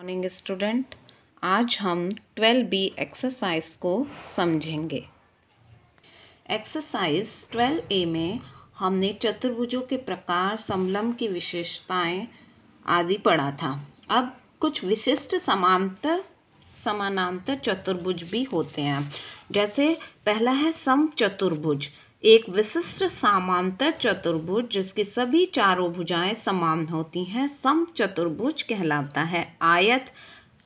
Morning student, आज हम 12B exercise को समझेंगे। एक्सरसाइज 12A में हमने चतुर्भुजों के प्रकार, समलंब की विशेषताएं आदि पढ़ा था। अब कुछ विशिष्ट समानांतर चतुर्भुज भी होते हैं। जैसे पहला है समचतुर्भुज, एक विशिष्ट समांतर चतुर्भुज जिसकी सभी चारों भुजाएं समान होती हैं, समचतुर्भुज कहलाता है। आयत,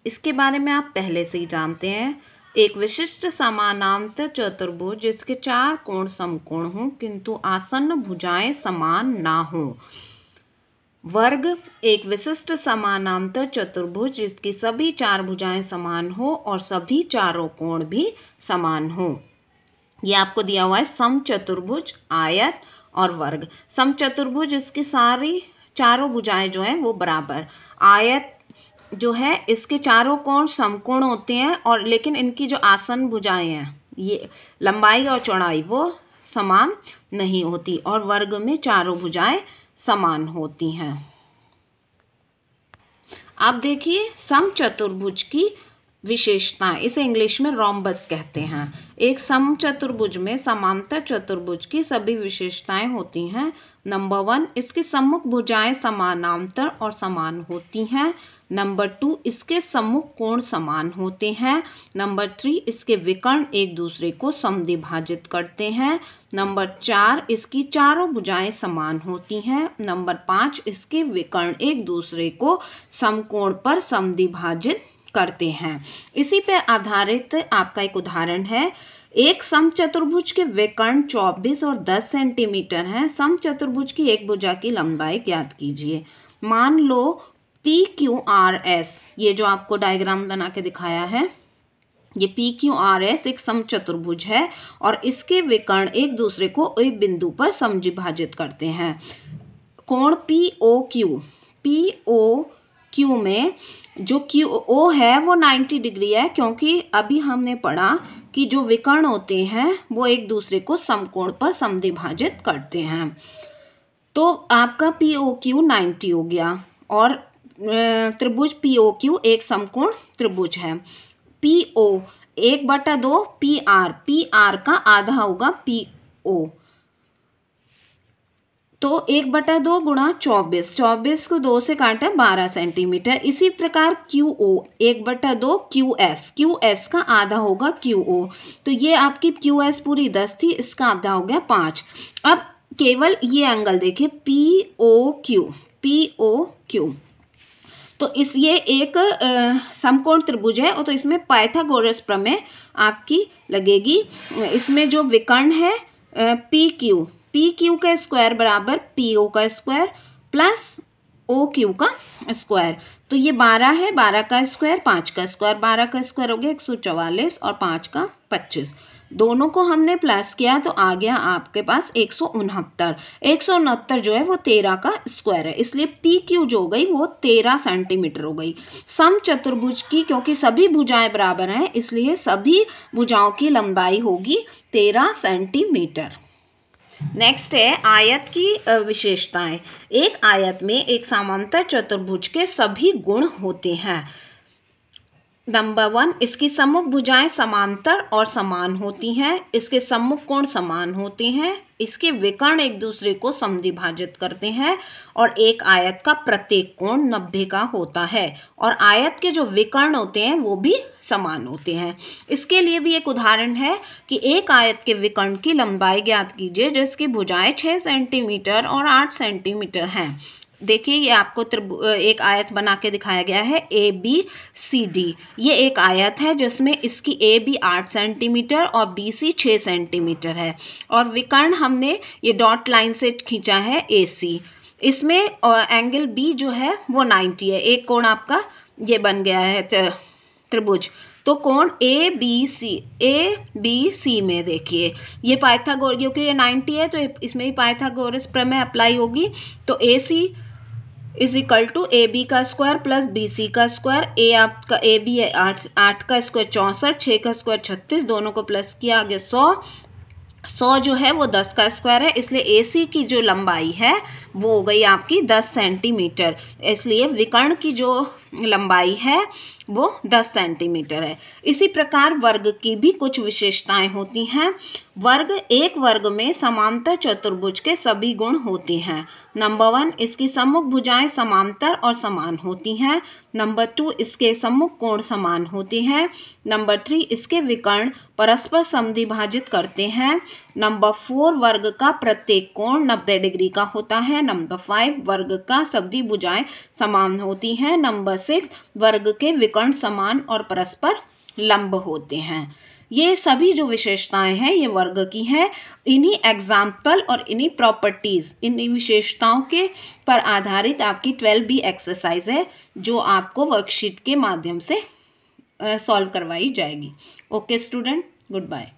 इसके बारे में आप पहले से ही जानते हैं। एक विशिष्ट समानांतर चतुर्भुज जिसके चार कोण समकोण हों किंतु आसन्न भुजाएं समान ना हों। वर्ग, एक विशिष्ट समानांतर चतुर्भुज जिसकी सभी चार भुजाएं समान हो और सभी चारों कोण भी समान हो। ये आपको दिया हुआ है समचतुर्भुज, आयत और वर्ग। समचतुर्भुज इसकी सारी चारों भुजाएं जो हैं वो बराबर। आयत जो है इसके चारों कोण समकोण होते हैं और लेकिन इनकी जो आसन्न भुजाएं हैं, ये लंबाई और चौड़ाई वो समान नहीं होती। और वर्ग में चारों भुजाएं समान होती हैं। अब देखिए समचतुर्भुज की विशेषताएं, इसे इंग्लिश में रोम्बस कहते हैं। एक समचतुर्भुज में समांतर चतुर्भुज की सभी विशेषताएं होती हैं। नंबर 1, इसकी सम्मुख भुजाएं समानांतर और समान होती हैं। नंबर 2, इसके सम्मुख कोण समान होते हैं। नंबर 3, इसके विकर्ण एक दूसरे को समद्विभाजित करते हैं। नंबर 4, इसकी चारों भुजाएं समान होती हैं। नंबर 5, इसके विकर्ण एक दूसरे को समकोण पर समद्विभाजित करते हैं। इसी पर आधारित आपका एक उदाहरण है। एक समचतुर्भुज के विकर्ण 24 और 10 सेंटीमीटर हैं। समचतुर्भुज की एक भुजा की लंबाई ज्ञात कीजिए। मान लो PQRS, ये जो आपको डायग्राम बना के दिखाया है, ये PQRS एक समचतुर्भुज है और इसके विकर्ण एक दूसरे को एक बिंदु पर समद्विभाजित करते हैं। कोण POQ में जो QO है वो 90 डिग्री है, क्योंकि अभी हमने पढ़ा कि जो विकर्ण होते हैं वो एक दूसरे को समकोण पर समद्विभाजित करते हैं। तो आपका POQ 90 हो गया और त्रिभुज POQ एक समकोण त्रिभुज है। PO 1/2 PR का आधा होगा PO, तो 1/2 गुणा 24 को 2 से काटा 12 सेंटीमीटर। इसी प्रकार QO 1/2 QS का आधा होगा QO, तो ये आपकी QS पूरी 10 थी, इसका आधा हो गया 5। अब केवल ये एंगल देखिए POQ, तो ये एक समकोण त्रिभुज है और तो इसमें पाइथागोरस प्रमेय आपकी लगेगी। इसमें जो विकर्ण है PQ का स्क्वायर बराबर PO का स्क्वायर प्लस OQ का स्क्वायर, तो ये 12 है, 12 का स्क्वायर 5 का स्क्वायर, 12 का स्क्वायर हो गया 144 और 5 का 25। दोनों को हमने प्लस किया तो आ गया आपके पास 169 जो है वो 13 का स्क्वायर है, इसलिए PQ जो हो गई वो 13 सेंटीमीटर हो गई। समचतुर्भुज की क्योंकि सभी भुजाएं बराबर हैं इसलिए सभी भुजाओं की लंबाई होगी 13 सेंटीमीटर। नेक्स्ट है आयत की विशेषताएं। एक आयत में एक समांतर चतुर्भुज के सभी गुण होते हैं। नंबर 1, इसकी सम्मुख भुजाएं समांतर और समान होती हैं। इसके सम्मुख कोण समान होते हैं। इसके विकर्ण एक दूसरे को समद्विभाजित करते हैं और एक आयत का प्रत्येक कोण 90 का होता है और आयत के जो विकर्ण होते हैं वो भी समान होते हैं। इसके लिए भी एक उदाहरण है कि एक आयत के विकर्ण की लंबाई ज्ञात कीजिए जिसकी भुजाएं 6 सेंटीमीटर और 8 सेंटीमीटर हैं। देखिए ये आपको एक आयत बना के दिखाया गया है ABCD। ये एक आयत है जिसमें इसकी AB 8 सेंटीमीटर और BC 6 सेंटीमीटर है और विकर्ण हमने ये डॉट लाइन से खींचा है AC। इसमें एंगल B जो है वो 90 है। एक कोण आपका ये बन गया है त्रिभुज। तो कोण ABC में देखिए ये पाइथागोरस, क्योंकि ये 90 है तो इसमें ही पाइथागोरस प्रमेय अप्लाई होगी। तो AC is equal to AB का स्क्वायर प्लस BC का स्क्वायर। आपका AB है 8 का स्क्वायर 64, 6 का स्क्वायर 36, दोनों को प्लस किया आगे 100 जो है वो 10 का स्क्वायर है, इसलिए AC की जो लंबाई है वो हो गई आपकी 10 सेंटीमीटर। इसलिए विकर्ण की जो लंबाई है वो 10 सेंटीमीटर है। इसी प्रकार वर्ग की भी कुछ विशेषताएं होती हैं। एक वर्ग में समांतर चतुर्भुज के सभी गुण होते हैं। नंबर 1, इसकी सम्मुख भुजाएं समांतर और समान होती हैं। नंबर 2, इसके सम्मुख कोण समान होते हैं। नंबर 3, इसके विकर्ण परस्पर समद्विभाजित करते हैं। नंबर 4, वर्ग का प्रत्येक कोण 90 डिग्री का होता है। नंबर 5, वर्ग का सभी भुजाएं समान होती हैं। नंबर 6, वर्ग के विकर्ण समान और परस्पर लंब होते हैं। ये सभी जो विशेषताएं हैं ये वर्ग की हैं। इन्हीं एग्जाम्पल और इन्हीं प्रॉपर्टीज़, इन्हीं विशेषताओं के पर आधारित आपकी 12B एक्सरसाइज है जो आपको वर्कशीट के माध्यम से सॉल्व करवाई जाएगी। Okay student, good bye.